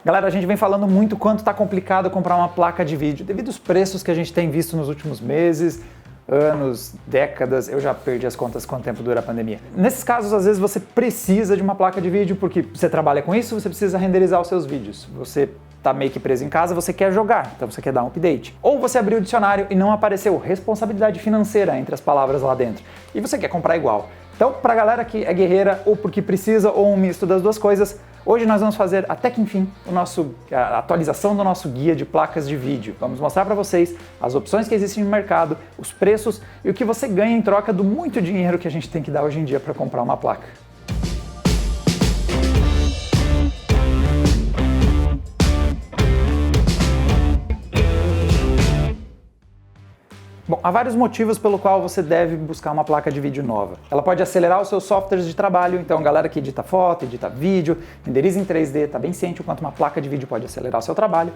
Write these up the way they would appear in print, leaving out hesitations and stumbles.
Galera, a gente vem falando muito quanto está complicado comprar uma placa de vídeo, devido aos preços que a gente tem visto nos últimos meses, anos, décadas, eu já perdi as contas quanto tempo dura a pandemia. Nesses casos, às vezes você precisa de uma placa de vídeo porque você trabalha com isso, você precisa renderizar os seus vídeos. Você tá meio que preso em casa, você quer jogar, então você quer dar um update. Ou você abriu o dicionário e não apareceu responsabilidade financeira entre as palavras lá dentro, e você quer comprar igual. Então, pra galera que é guerreira ou porque precisa ou um misto das duas coisas, hoje nós vamos fazer, até que enfim, a atualização do nosso guia de placas de vídeo. Vamos mostrar para vocês as opções que existem no mercado, os preços e o que você ganha em troca do muito dinheiro que a gente tem que dar hoje em dia para comprar uma placa. Bom, há vários motivos pelo qual você deve buscar uma placa de vídeo nova. Ela pode acelerar os seus softwares de trabalho, então galera que edita foto, edita vídeo, renderiza em 3D, está bem ciente o quanto uma placa de vídeo pode acelerar o seu trabalho,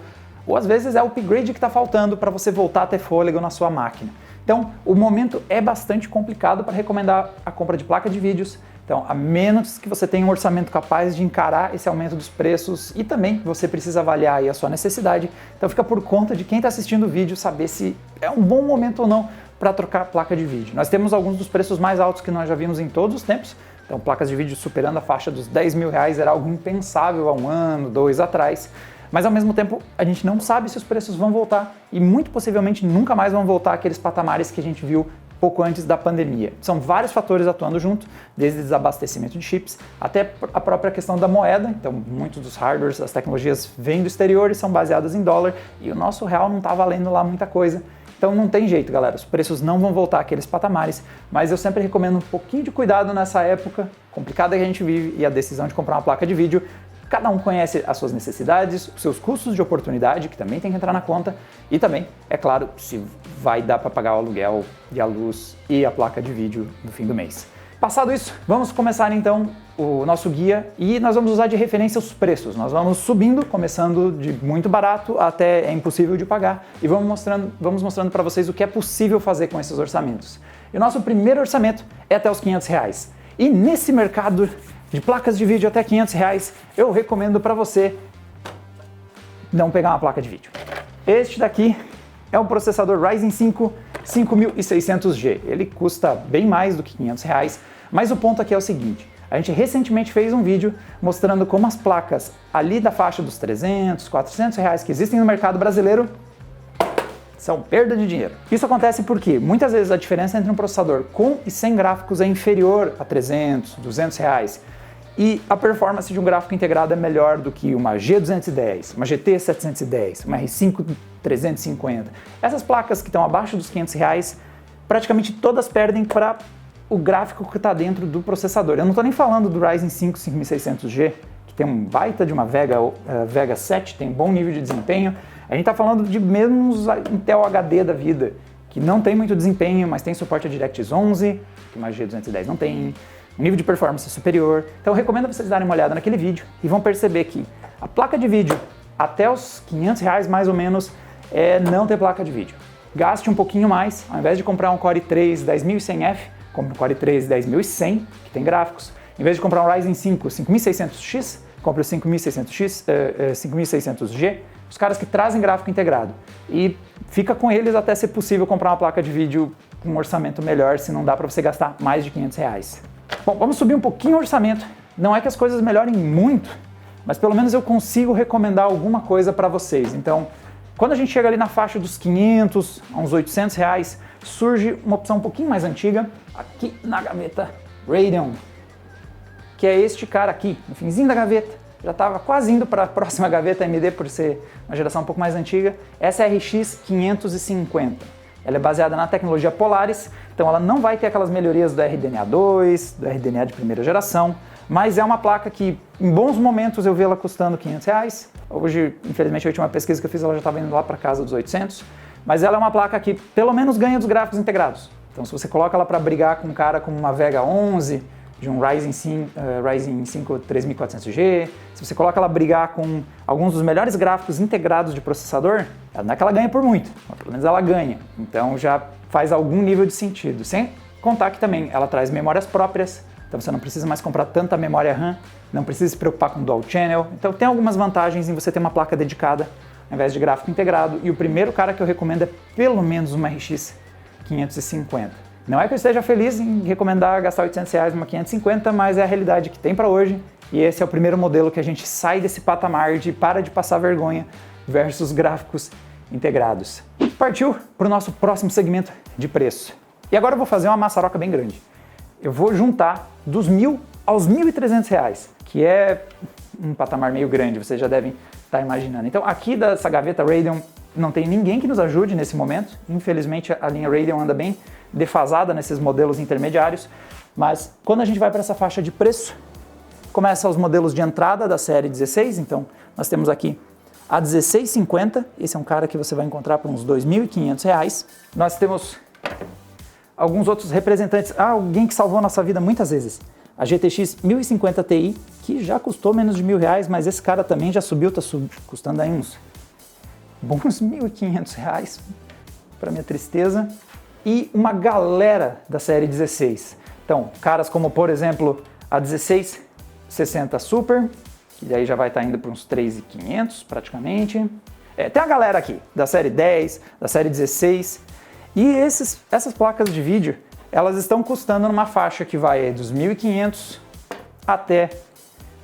ou às vezes é o upgrade que está faltando para você voltar a ter fôlego na sua máquina. Então, o momento é bastante complicado para recomendar a compra de placa de vídeos. Então, a menos que você tenha um orçamento capaz de encarar esse aumento dos preços e também você precisa avaliar aí a sua necessidade. Então, fica por conta de quem está assistindo o vídeo saber se é um bom momento ou não para trocar a placa de vídeo. Nós temos alguns dos preços mais altos que nós já vimos em todos os tempos. Então, placas de vídeo superando a faixa dos R$10.000 era algo impensável há um ano, 2 atrás. Mas ao mesmo tempo, a gente não sabe se os preços vão voltar e muito possivelmente nunca mais vão voltar àqueles patamares que a gente viu pouco antes da pandemia. São vários fatores atuando junto, desde desabastecimento de chips até a própria questão da moeda. Então, muitos dos hardwares, das tecnologias vêm do exterior e são baseadas em dólar e o nosso real não está valendo lá muita coisa. Então não tem jeito, galera, os preços não vão voltar àqueles patamares, mas eu sempre recomendo um pouquinho de cuidado nessa época complicada que a gente vive e a decisão de comprar uma placa de vídeo. Cada um conhece as suas necessidades, os seus custos de oportunidade, que também tem que entrar na conta, e também, é claro, se vai dar para pagar o aluguel e a luz e a placa de vídeo no fim do mês. Passado isso, vamos começar então o nosso guia e nós vamos usar de referência os preços. Nós vamos subindo, começando de muito barato até é impossível de pagar e vamos mostrando para vocês o que é possível fazer com esses orçamentos. E o nosso primeiro orçamento é até os R$500. E nesse mercado de placas de vídeo até R$500, eu recomendo para você não pegar uma placa de vídeo. Este daqui é um processador Ryzen 5 5600G. Ele custa bem mais do que R$500, mas o ponto aqui é o seguinte. A gente recentemente fez um vídeo mostrando como as placas ali da faixa dos R$300, R$400 que existem no mercado brasileiro são perda de dinheiro. Isso acontece porque muitas vezes a diferença entre um processador com e sem gráficos é inferior a R$300, R$200 e a performance de um gráfico integrado é melhor do que uma G210, uma GT 710, uma R5 350. Essas placas que estão abaixo dos R$500, praticamente todas perdem para o gráfico que está dentro do processador. Eu não estou nem falando do Ryzen 5 5600G, que tem um baita de uma Vega 7, tem um bom nível de desempenho. A gente está falando de mesmo Intel HD da vida, que não tem muito desempenho, mas tem suporte a DirectX 11, que uma G210 não tem, um nível de performance superior. Então eu recomendo vocês darem uma olhada naquele vídeo e vão perceber que a placa de vídeo até os R$500 mais ou menos é não ter placa de vídeo. Gaste um pouquinho mais, ao invés de comprar um Core i3 10100F, compre um Core i3 10100, que tem gráficos. Em vez de comprar um Ryzen 5 5600X, compre o 5600G, os caras que trazem gráfico integrado. E fica com eles até ser possível comprar uma placa de vídeo com um orçamento melhor, se não dá para você gastar mais de R$500. Bom, vamos subir um pouquinho o orçamento. Não é que as coisas melhorem muito, mas pelo menos eu consigo recomendar alguma coisa para vocês. Então, quando a gente chega ali na faixa dos 500 a uns R$800, surge uma opção um pouquinho mais antiga, aqui na gaveta Radeon, que é este cara aqui, no finzinho da gaveta. Já estava quase indo para a próxima gaveta AMD por ser uma geração um pouco mais antiga. Essa é a RX 550. Ela é baseada na tecnologia Polaris, então ela não vai ter aquelas melhorias do RDNA 2, do RDNA de primeira geração, mas é uma placa que em bons momentos eu vi ela custando R$500. Hoje, infelizmente, a última pesquisa que eu fiz ela já estava indo lá para casa dos 800, mas ela é uma placa que pelo menos ganha dos gráficos integrados. Então se você coloca ela para brigar com um cara com uma Vega 11, de um Ryzen 5 3400G, se você coloca ela brigar com alguns dos melhores gráficos integrados de processador, não é que ela ganha por muito, mas pelo menos ela ganha. Então já faz algum nível de sentido. Sem contar que também ela traz memórias próprias, então você não precisa mais comprar tanta memória RAM, não precisa se preocupar com Dual Channel, então tem algumas vantagens em você ter uma placa dedicada ao invés de gráfico integrado, e o primeiro cara que eu recomendo é pelo menos uma RX 550. Não é que eu esteja feliz em recomendar gastar R$800 numa 550, mas é a realidade que tem para hoje, e esse é o primeiro modelo que a gente sai desse patamar de para de passar vergonha versus gráficos integrados. Partiu para o nosso próximo segmento de preço. E agora eu vou fazer uma maçaroca bem grande. Eu vou juntar dos R$1.000 aos R$1.300, que é um patamar meio grande, vocês já devem estar imaginando. Então aqui dessa gaveta Radeon não tem ninguém que nos ajude nesse momento. Infelizmente a linha Radeon anda bem defasada nesses modelos intermediários, mas quando a gente vai para essa faixa de preço, começa os modelos de entrada da série 16, então nós temos aqui a 1650, esse é um cara que você vai encontrar por uns R$2.500. Nós temos alguns outros representantes, alguém que salvou a nossa vida muitas vezes, a GTX 1050 Ti, que já custou menos de R$1.000, mas esse cara também já subiu, está custando aí uns bons R$1.500, para minha tristeza, e uma galera da série 16. Então, caras como, por exemplo, a 1660 Super, que daí já vai estar indo para uns 3.500 praticamente. Tem a galera aqui da série 10, da série 16, e essas placas de vídeo, elas estão custando numa faixa que vai dos R$1.500 até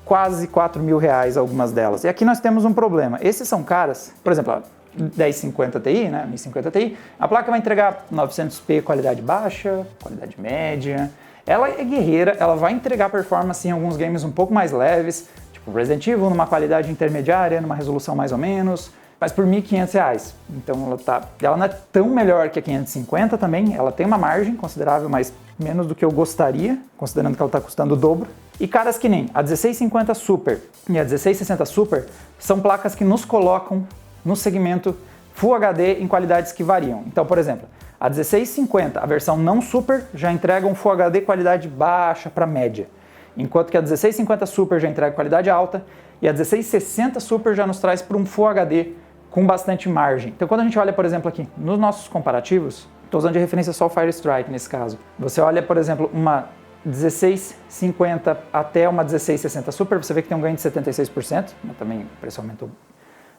quase R$4.000, algumas delas. E aqui nós temos um problema. Esses são caras, por exemplo, a 1050 Ti, né, 1050 Ti, a placa vai entregar 900p qualidade baixa, qualidade média. Ela é guerreira, ela vai entregar performance em alguns games um pouco mais leves, tipo Resident Evil numa qualidade intermediária, numa resolução mais ou menos, mas por R$1.500. Então ela não é tão melhor que a 550 também, ela tem uma margem considerável, mas menos do que eu gostaria, considerando que ela está custando o dobro. E caras que nem a 1650 Super e a 1660 Super são placas que nos colocam no segmento Full HD em qualidades que variam. Então, por exemplo, a 1650, a versão não Super, já entrega um Full HD qualidade baixa para média, enquanto que a 1650 Super já entrega qualidade alta e a 1660 Super já nos traz para um Full HD com bastante margem. Então, quando a gente olha, por exemplo, aqui nos nossos comparativos, estou usando de referência só o Fire Strike nesse caso, você olha, por exemplo, uma 1650 até uma 1660 Super, você vê que tem um ganho de 76%, mas também o preço aumentou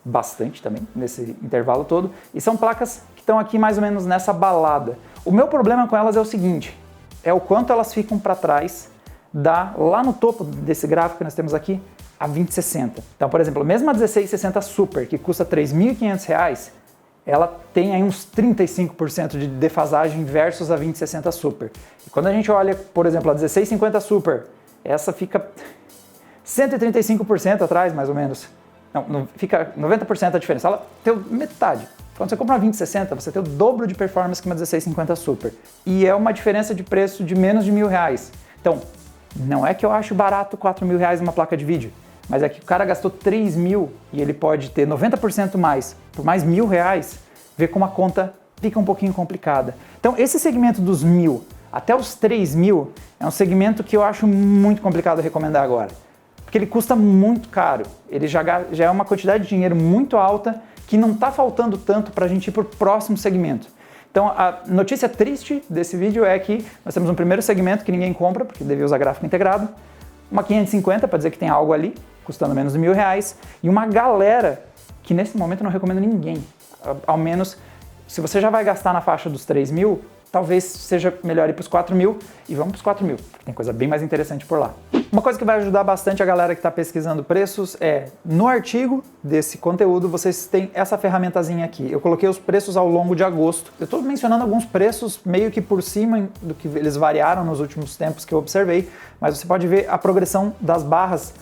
bastante também nesse intervalo todo, e são placas que estão aqui mais ou menos nessa balada. O meu problema com elas é o seguinte, é o quanto elas ficam para trás lá no topo desse gráfico que nós temos aqui, a 2060. Então, por exemplo, mesmo a 1660 Super, que custa R$3.500, ela tem aí uns 35% de defasagem versus a 2060 Super. E quando a gente olha, por exemplo, a 1650 Super, essa fica 135% atrás, mais ou menos. Não, fica 90% a diferença. Ela tem metade. Quando você compra uma 2060, você tem o dobro de performance que uma 1650 Super. E é uma diferença de preço de menos de R$1.000. Então, não é que eu acho barato R$4.000 numa placa de vídeo, mas é que o cara gastou R$3.000 e ele pode ter 90% mais por mais R$1.000, vê como a conta fica um pouquinho complicada. Então, esse segmento dos 1.000 até os 3.000 é um segmento que eu acho muito complicado recomendar agora, porque ele custa muito caro, ele já é uma quantidade de dinheiro muito alta que não está faltando tanto para a gente ir para o próximo segmento. Então a notícia triste desse vídeo é que nós temos um primeiro segmento que ninguém compra, porque devia usar gráfico integrado, uma 550 para dizer que tem algo ali, custando menos de R$1.000, e uma galera que nesse momento eu não recomendo ninguém, ao menos se você já vai gastar na faixa dos 3.000, talvez seja melhor ir para os 4.000 e vamos para os 4.000, tem coisa bem mais interessante por lá. Uma coisa que vai ajudar bastante a galera que está pesquisando preços é, no artigo desse conteúdo, vocês têm essa ferramentazinha aqui. Eu coloquei os preços ao longo de agosto. Eu estou mencionando alguns preços meio que por cima do que eles variaram nos últimos tempos que eu observei, mas você pode ver a progressão das barras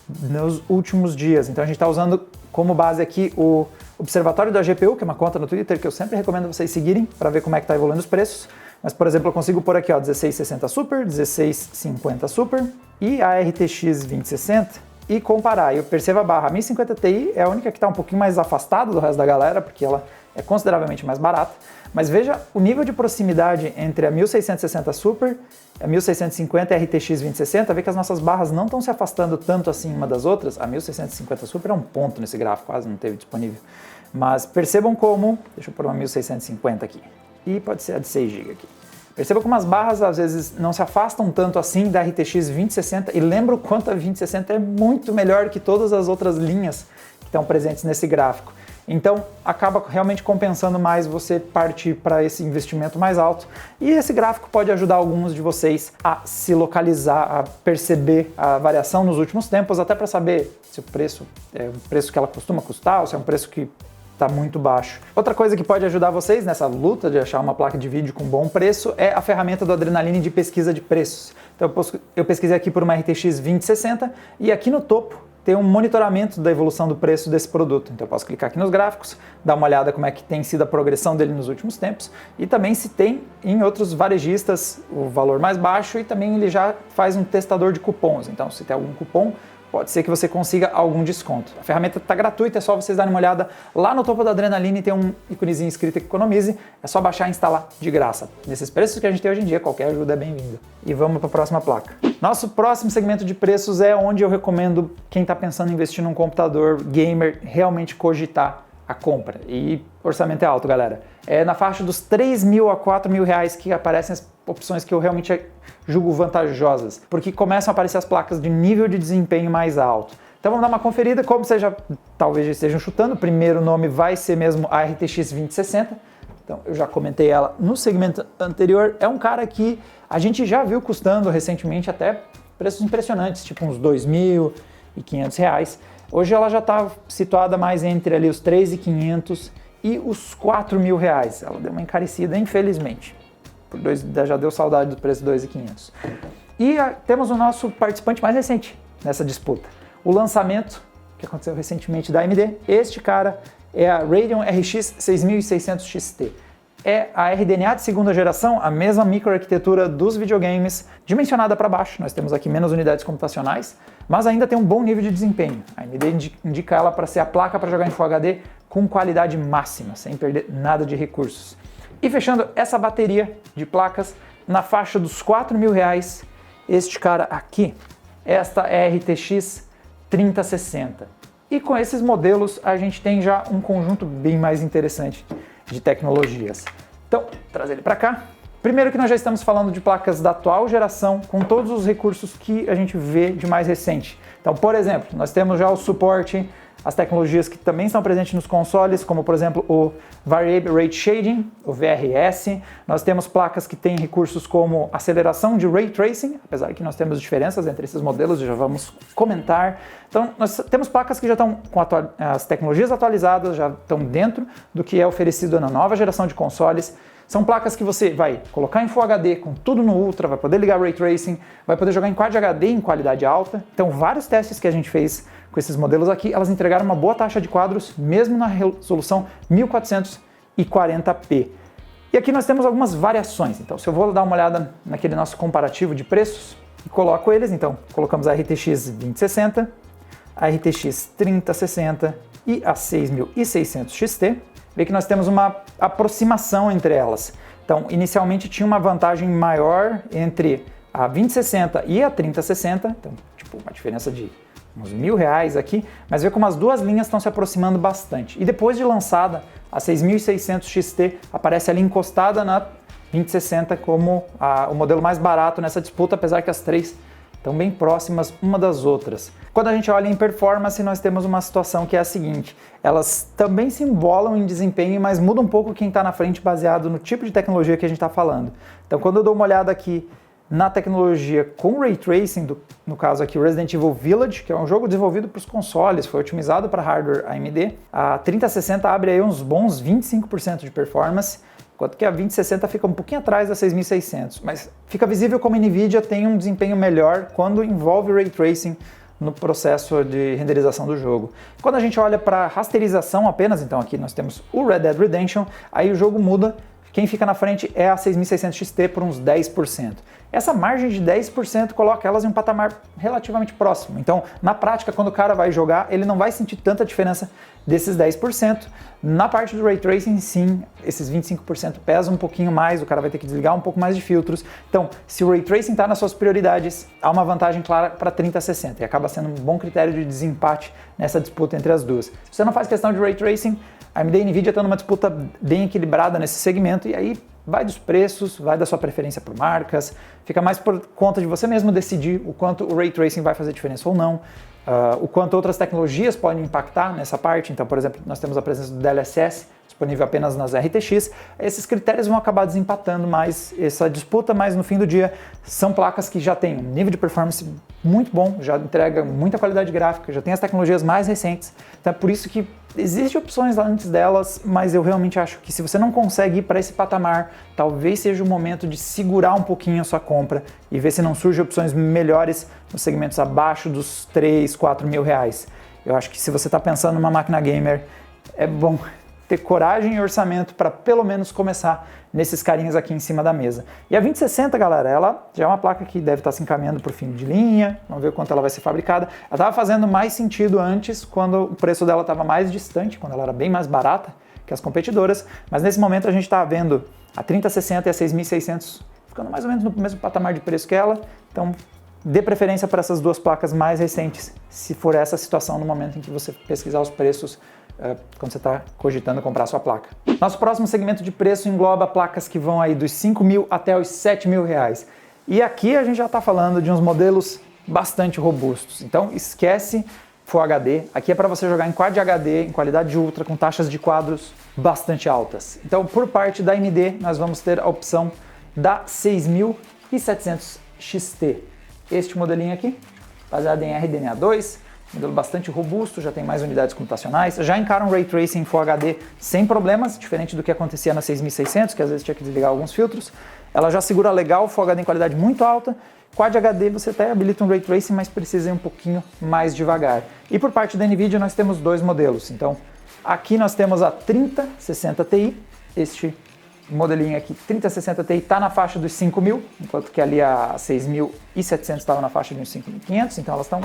nos últimos dias. Então a gente está usando como base aqui o Observatório da GPU, que é uma conta no Twitter que eu sempre recomendo vocês seguirem para ver como é que está evoluindo os preços. Mas, por exemplo, eu consigo pôr aqui, ó, 1660 Super, 1650 Super e a RTX 2060 e comparar. Eu percebo a barra 1050 Ti é a única que está um pouquinho mais afastada do resto da galera, porque ela é consideravelmente mais barata. Mas veja o nível de proximidade entre a 1660 Super, a 1650 e a RTX 2060, vê que as nossas barras não estão se afastando tanto assim uma das outras. A 1650 Super é um ponto nesse gráfico, quase não teve disponível. Mas percebam como, deixa eu pôr uma 1650 aqui, e pode ser a de 6 GB aqui. Perceba como as barras às vezes não se afastam tanto assim da RTX 2060 e lembra o quanto a 2060 é muito melhor que todas as outras linhas que estão presentes nesse gráfico. Então acaba realmente compensando mais você partir para esse investimento mais alto, e esse gráfico pode ajudar alguns de vocês a se localizar, a perceber a variação nos últimos tempos, até para saber se o preço é um preço que ela costuma custar ou se é um preço que está muito baixo. Outra coisa que pode ajudar vocês nessa luta de achar uma placa de vídeo com bom preço é a ferramenta do Adrenaline de pesquisa de preços. Então eu pesquisei aqui por uma RTX 2060 e aqui no topo tem um monitoramento da evolução do preço desse produto. Então eu posso clicar aqui nos gráficos, dar uma olhada como é que tem sido a progressão dele nos últimos tempos e também se tem em outros varejistas o valor mais baixo, e também ele já faz um testador de cupons. Então se tem algum cupom, pode ser que você consiga algum desconto. A ferramenta está gratuita, é só vocês darem uma olhada. Lá no topo da Adrenaline tem um íconezinho escrito Economize, é só baixar e instalar de graça. Nesses preços que a gente tem hoje em dia, qualquer ajuda é bem-vinda. E vamos para a próxima placa. Nosso próximo segmento de preços é onde eu recomendo quem está pensando em investir num computador gamer realmente cogitar a compra. E o orçamento é alto, galera. É na faixa dos 3 mil a 4 mil reais que aparecem as opções que eu realmente julgo vantajosas, porque começam a aparecer as placas de nível de desempenho mais alto. Então vamos dar uma conferida, como vocês já talvez já estejam chutando, o primeiro nome vai ser mesmo a RTX 2060. Então eu já comentei ela no segmento anterior. É um cara que a gente já viu custando recentemente até preços impressionantes, tipo uns 2.500 reais. Hoje ela já está situada mais entre ali os 3.500 e os 4 mil reais. Ela deu uma encarecida, infelizmente. Já deu saudade do preço de 2.500. E temos o nosso participante mais recente nessa disputa. O lançamento que aconteceu recentemente da AMD. Este cara é a Radeon RX 6600 XT. É a RDNA de segunda geração, a mesma microarquitetura dos videogames, dimensionada para baixo. Nós temos aqui menos unidades computacionais, mas ainda tem um bom nível de desempenho. A AMD indica ela para ser a placa para jogar em Full HD com qualidade máxima, sem perder nada de recursos. E fechando essa bateria de placas, na faixa dos 4 mil reais, este cara aqui, esta é a RTX 3060. E com esses modelos a gente tem já um conjunto bem mais interessante de tecnologias. Então, trazer ele para cá. Primeiro que nós já estamos falando de placas da atual geração, com todos os recursos que a gente vê de mais recente. Então, por exemplo, nós temos já o suporte às tecnologias que também estão presentes nos consoles, como por exemplo o Variable Rate Shading, o VRS. Nós temos placas que têm recursos como aceleração de Ray Tracing, apesar que nós temos diferenças entre esses modelos, já vamos comentar. Então, nós temos placas que já estão com as tecnologias atualizadas, já estão dentro do que é oferecido na nova geração de consoles. São placas que você vai colocar em Full HD com tudo no Ultra, vai poder ligar Ray Tracing, vai poder jogar em Quad HD em qualidade alta. Então, vários testes que a gente fez com esses modelos aqui, elas entregaram uma boa taxa de quadros, mesmo na resolução 1440p. E aqui nós temos algumas variações. Então, se eu vou dar uma olhada naquele nosso comparativo de preços e coloco eles, então, colocamos a RTX 2060, a RTX 3060 e a 6600 XT, vê que nós temos uma aproximação entre elas. Então, inicialmente tinha uma vantagem maior entre a 2060 e a 3060, então, tipo, uma diferença de uns R$1.000 aqui, mas vê como as duas linhas estão se aproximando bastante. E depois de lançada, a 6600 XT aparece ali encostada na 2060 como o modelo mais barato nessa disputa, apesar que as três estão bem próximas uma das outras. Quando a gente olha em performance, nós temos uma situação que é a seguinte: elas também se embolam em desempenho, mas muda um pouco quem está na frente baseado no tipo de tecnologia que a gente está falando. Então, quando eu dou uma olhada aqui na tecnologia com Ray Tracing, no caso aqui o Resident Evil Village, que é um jogo desenvolvido para os consoles, foi otimizado para hardware AMD, a 3060 abre aí uns bons 25% de performance, enquanto que a 2060 fica um pouquinho atrás da 6600, mas fica visível como a NVIDIA tem um desempenho melhor quando envolve Ray Tracing no processo de renderização do jogo. Quando a gente olha para rasterização apenas, então aqui nós temos o Red Dead Redemption, aí o jogo muda. Quem fica na frente é a 6600 XT por uns 10%. Essa margem de 10% coloca elas em um patamar relativamente próximo. Então, na prática, quando o cara vai jogar, ele não vai sentir tanta diferença desses 10%. Na parte do Ray Tracing, sim, esses 25% pesam um pouquinho mais, o cara vai ter que desligar um pouco mais de filtros. Então, se o Ray Tracing está nas suas prioridades, há uma vantagem clara para 3060 e acaba sendo um bom critério de desempate nessa disputa entre as duas. Se você não faz questão de Ray Tracing, a AMD e a NVIDIA estão numa disputa bem equilibrada nesse segmento, e aí vai dos preços, vai da sua preferência por marcas, fica mais por conta de você mesmo decidir o quanto o Ray Tracing vai fazer diferença ou não, o quanto outras tecnologias podem impactar nessa parte. Então, por exemplo, nós temos a presença do DLSS, disponível apenas nas RTX. Esses critérios vão acabar desempatando mais essa disputa, mas no fim do dia são placas que já têm um nível de performance muito bom, já entrega muita qualidade gráfica, já tem as tecnologias mais recentes. Então é por isso que existem opções antes delas, mas eu realmente acho que se você não consegue ir para esse patamar, talvez seja o momento de segurar um pouquinho a sua compra e ver se não surgem opções melhores nos segmentos abaixo dos 3, 4 mil reais. Eu acho que se você está pensando numa máquina gamer, é bom ter coragem e orçamento para pelo menos começar nesses carinhas aqui em cima da mesa. E a 2060, galera, ela já é uma placa que deve estar se encaminhando para o fim de linha, vamos ver quanto ela vai ser fabricada. Ela estava fazendo mais sentido antes, quando o preço dela estava mais distante, quando ela era bem mais barata que as competidoras, mas nesse momento a gente está vendo a 3060 e a 6600 ficando mais ou menos no mesmo patamar de preço que ela, então dê preferência para essas duas placas mais recentes, se for essa a situação no momento em que você pesquisar os preços quando você está cogitando comprar sua placa. Nosso próximo segmento de preço engloba placas que vão aí dos 5 mil até os 7 mil reais. E aqui a gente já está falando de uns modelos bastante robustos. Então esquece Full HD. Aqui é para você jogar em Quad HD, em qualidade ultra, com taxas de quadros bastante altas. Então por parte da AMD nós vamos ter a opção da 6700 XT. Este modelinho aqui, baseado em RDNA2, modelo bastante robusto, já tem mais unidades computacionais, já encara um Ray Tracing em Full HD sem problemas, diferente do que acontecia na 6600, que às vezes tinha que desligar alguns filtros. Ela já segura legal, Full HD em qualidade muito alta. Quad HD você até habilita um Ray Tracing, mas precisa ir um pouquinho mais devagar. E por parte da NVIDIA nós temos dois modelos. Então aqui nós temos a 3060 Ti, este modelinho aqui, 3060 Ti, está na faixa dos 5 mil, enquanto que ali a 6700 estava na faixa de uns 5.500, então elas estão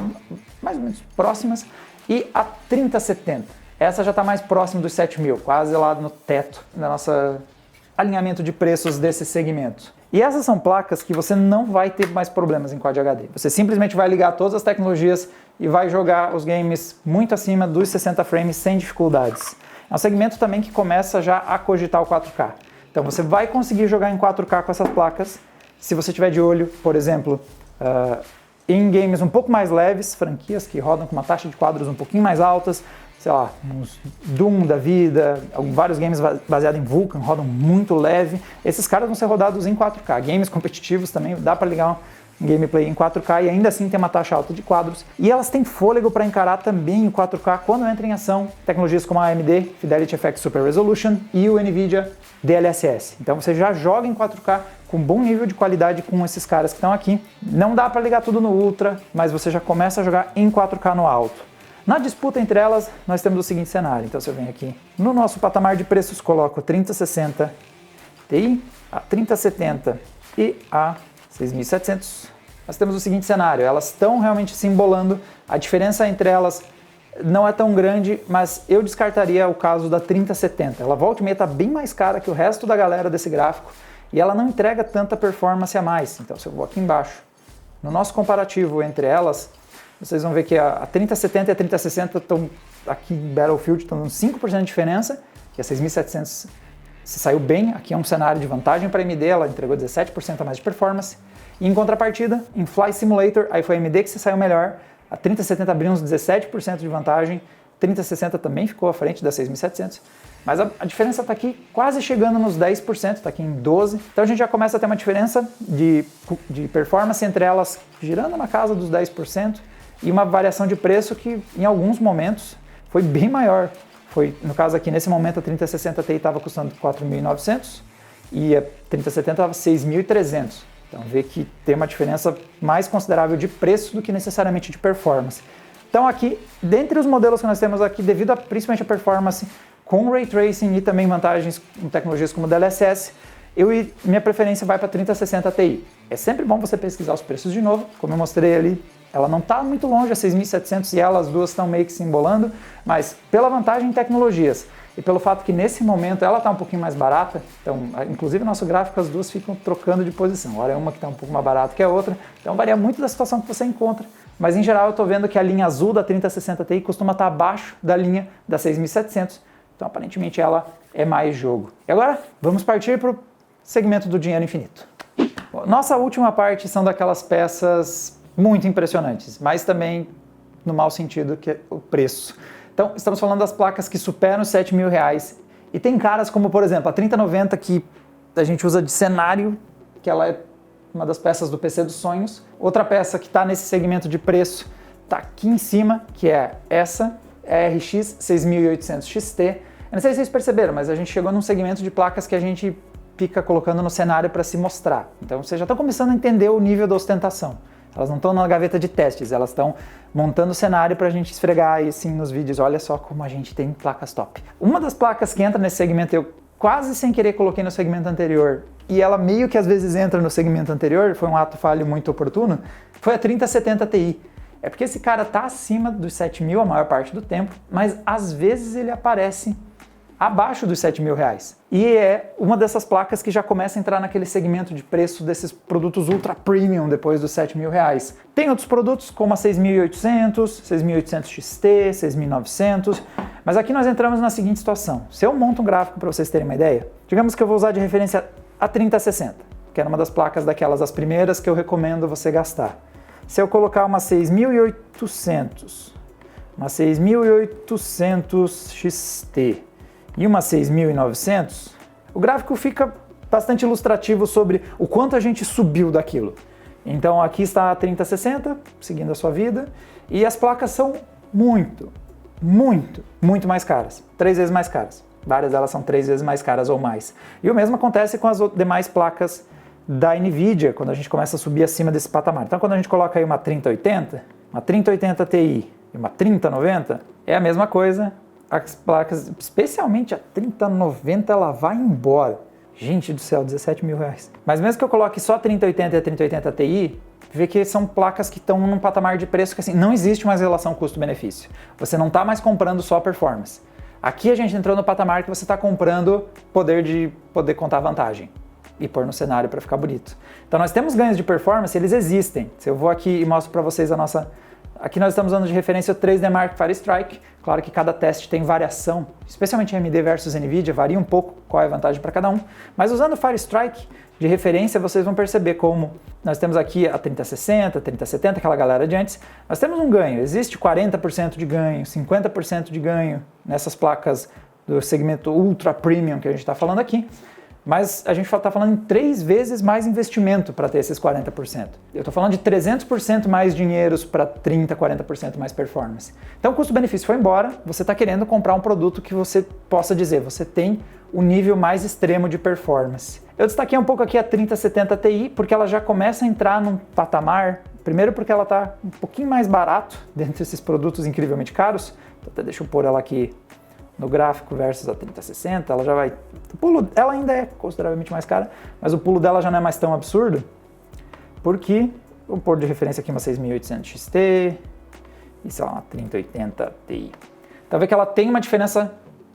mais ou menos próximas. E a 3070, essa já está mais próxima dos 7 mil, quase lá no teto da nossa alinhamento de preços desse segmento. E essas são placas que você não vai ter mais problemas em Quad HD. Você simplesmente vai ligar todas as tecnologias e vai jogar os games muito acima dos 60 frames sem dificuldades. É um segmento também que começa já a cogitar o 4K. Então você vai conseguir jogar em 4K com essas placas, se você tiver de olho, por exemplo, em games um pouco mais leves, franquias que rodam com uma taxa de quadros um pouquinho mais altas, sei lá, uns Doom da vida, vários games baseados em Vulkan rodam muito leve. Esses caras vão ser rodados em 4K. Games competitivos também dá para ligar um gameplay em 4K e ainda assim tem uma taxa alta de quadros. E elas têm fôlego para encarar também o 4K quando entra em ação tecnologias como a AMD Fidelity FX Super Resolution e o NVIDIA DLSS. Então você já joga em 4K com bom nível de qualidade com esses caras que estão aqui. Não dá para ligar tudo no Ultra, mas você já começa a jogar em 4K no alto. Na disputa entre elas, nós temos o seguinte cenário. Então você vem aqui no nosso patamar de preços, coloco a 3060 Ti, a 3070 e a 6700. Nós temos o seguinte cenário, elas estão realmente se embolando, a diferença entre elas não é tão grande, mas eu descartaria o caso da 3070. Ela volta e meia está bem mais cara que o resto da galera desse gráfico e ela não entrega tanta performance a mais. Então se eu vou aqui embaixo, no nosso comparativo entre elas, vocês vão ver que a 3070 e a 3060 estão aqui em Battlefield, estão dando 5% de diferença, que a 6700 se saiu bem, aqui é um cenário de vantagem para a AMD, ela entregou 17% a mais de performance. E em contrapartida, em Flight Simulator, aí foi a AMD que se saiu melhor, a 3070 abriu uns 17% de vantagem, a 3060 também ficou à frente da 6700, mas a diferença está aqui quase chegando nos 10%, está aqui em 12%, então a gente já começa a ter uma diferença de performance entre elas girando na casa dos 10%, e uma variação de preço que em alguns momentos foi bem maior. Foi, no caso aqui, nesse momento a 3060 Ti estava custando 4.900 e a 3070 estava 6.300. Então vê que tem uma diferença mais considerável de preço do que necessariamente de performance. Então aqui, dentre os modelos que nós temos aqui, devido principalmente a performance com Ray Tracing e também vantagens com tecnologias como DLSS, minha preferência vai para a 3060 Ti. É sempre bom você pesquisar os preços de novo, como eu mostrei ali. Ela não está muito longe, a 6.700 e ela, as duas estão meio que se embolando, mas pela vantagem em tecnologias e pelo fato que nesse momento ela está um pouquinho mais barata, então inclusive no nosso gráfico as duas ficam trocando de posição, olha, uma que está um pouco mais barata que a outra, então varia muito da situação que você encontra, mas em geral eu estou vendo que a linha azul da 3060 Ti costuma estar abaixo da linha da 6.700, então aparentemente ela é mais jogo. E agora vamos partir para o segmento do dinheiro infinito. Bom, nossa última parte são daquelas peças muito impressionantes, mas também no mau sentido, que é o preço. Então, estamos falando das placas que superam os R$7.000 e tem caras como, por exemplo, a 3090 que a gente usa de cenário, que ela é uma das peças do PC dos sonhos. Outra peça que está nesse segmento de preço está aqui em cima, que é essa, é a RX 6800 XT. Eu não sei se vocês perceberam, mas a gente chegou num segmento de placas que a gente fica colocando no cenário para se mostrar. Então vocês já estão começando a entender o nível da ostentação. Elas não estão na gaveta de testes, elas estão montando o cenário para a gente esfregar aí sim nos vídeos. Olha só como a gente tem placas top. Uma das placas que entra nesse segmento, eu quase sem querer coloquei no segmento anterior, e ela meio que às vezes entra no segmento anterior, foi um ato falho muito oportuno, foi a 3070 Ti. É porque esse cara tá acima dos 7.000 a maior parte do tempo, mas às vezes ele aparece abaixo dos R$7.000. E é uma dessas placas que já começa a entrar naquele segmento de preço desses produtos ultra premium depois dos R$7.000. Tem outros produtos como a 6800, 6800 XT, 6900, mas aqui nós entramos na seguinte situação. Se eu monto um gráfico para vocês terem uma ideia, digamos que eu vou usar de referência a 3060, que era uma das placas daquelas, as primeiras que eu recomendo você gastar. Se eu colocar uma 6800, uma 6800 XT e uma 6.900, o gráfico fica bastante ilustrativo sobre o quanto a gente subiu daquilo. Então aqui está a 3060, seguindo a sua vida, e as placas são muito mais caras, 3 vezes mais caras. Várias delas são 3 vezes mais caras ou mais. E o mesmo acontece com as demais placas da NVIDIA, quando a gente começa a subir acima desse patamar. Então quando a gente coloca aí uma 3080 Ti e uma 3090, é a mesma coisa. As placas, especialmente a 3090, ela vai embora. Gente do céu, R$17.000. Mas mesmo que eu coloque só a 3080 e a 3080 Ti, vê que são placas que estão num patamar de preço que assim, não existe mais relação custo-benefício. Você não está mais comprando só performance. Aqui a gente entrou no patamar que você está comprando poder contar vantagem e pôr no cenário para ficar bonito. Então nós temos ganhos de performance, eles existem. Se eu vou aqui e mostro para vocês a nossa... Aqui nós estamos usando de referência o 3D Mark Firestrike. Claro que cada teste tem variação, especialmente AMD versus NVIDIA, varia um pouco qual é a vantagem para cada um. Mas usando o Firestrike de referência, vocês vão perceber como nós temos aqui a 3060, 3070, aquela galera de antes. Nós temos um ganho, existe 40% de ganho, 50% de ganho nessas placas do segmento Ultra Premium que a gente está falando aqui. Mas a gente está falando em 3 vezes mais investimento para ter esses 40%. Eu estou falando de 300% mais dinheiros para 30%, 40% mais performance. Então o custo-benefício foi embora, você está querendo comprar um produto que você possa dizer, você tem o nível mais extremo de performance. Eu destaquei um pouco aqui a 3070 Ti, porque ela já começa a entrar num patamar, primeiro porque ela está um pouquinho mais barato dentro desses produtos incrivelmente caros, então até deixa eu pôr ela aqui no gráfico versus a 3060, ela já vai... O pulo, ela ainda é consideravelmente mais cara, mas o pulo dela já não é mais tão absurdo, porque vou pôr de referência aqui uma 6800 XT e sei lá, uma 3080 Ti. Então vê que ela tem uma diferença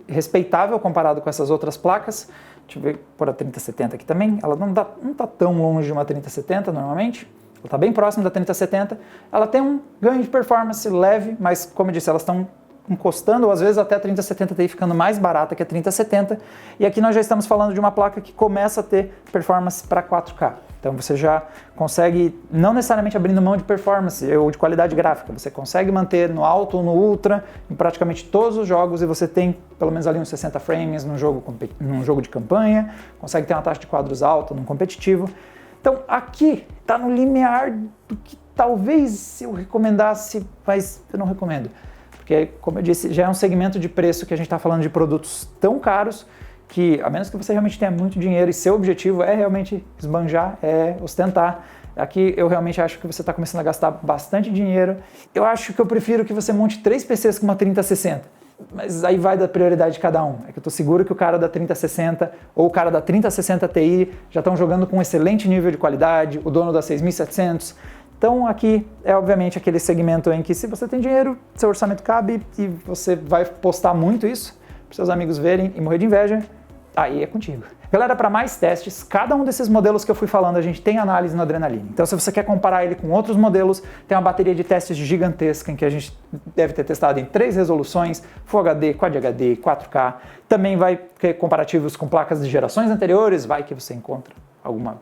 respeitável comparado com essas outras placas. Deixa eu ver, pôr a 3070 aqui também, ela não está tão longe de uma 3070 normalmente, ela está bem próxima da 3070, ela tem um ganho de performance leve, mas como eu disse, elas estão encostando, ou às vezes até a 3070 Ti ficando mais barata que a 3070, e aqui nós já estamos falando de uma placa que começa a ter performance para 4K. Então você já consegue, não necessariamente abrindo mão de performance ou de qualidade gráfica, você consegue manter no alto ou no ultra em praticamente todos os jogos e você tem pelo menos ali uns 60 frames num jogo de campanha, consegue ter uma taxa de quadros alta num competitivo. Então aqui está no limiar do que talvez eu recomendasse, mas eu não recomendo. Porque, como eu disse, já é um segmento de preço que a gente está falando de produtos tão caros que, a menos que você realmente tenha muito dinheiro e seu objetivo é realmente esbanjar, é ostentar, aqui eu realmente acho que você está começando a gastar bastante dinheiro. Eu acho que eu prefiro que você monte 3 PCs com uma 3060, mas aí vai da prioridade de cada um. É que eu estou seguro que o cara da 3060 ou o cara da 3060 Ti já estão jogando com um excelente nível de qualidade, o dono da 6700. Então aqui é obviamente aquele segmento em que se você tem dinheiro, seu orçamento cabe e você vai postar muito isso para seus amigos verem e morrer de inveja, aí é contigo. Galera, para mais testes, cada um desses modelos que eu fui falando, a gente tem análise no Adrenaline. Então, se você quer comparar ele com outros modelos, tem uma bateria de testes gigantesca em que a gente deve ter testado em 3 resoluções, Full HD, Quad HD, 4K. Também vai ter comparativos com placas de gerações anteriores, vai que você encontra alguma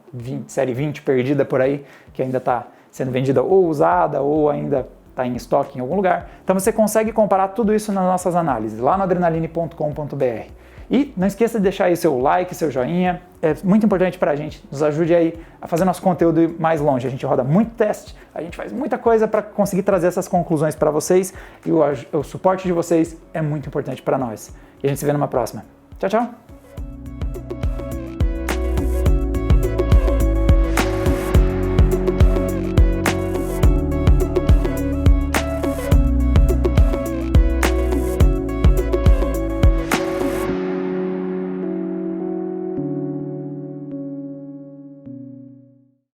série 20 perdida por aí, que ainda está sendo vendida ou usada ou ainda está em estoque em algum lugar. Então você consegue comparar tudo isso nas nossas análises, lá no adrenaline.com.br. E não esqueça de deixar aí seu like, seu joinha, é muito importante para a gente, nos ajude aí a fazer nosso conteúdo ir mais longe. A gente roda muito teste, a gente faz muita coisa para conseguir trazer essas conclusões para vocês e o suporte de vocês é muito importante para nós. E a gente se vê numa próxima. Tchau, tchau!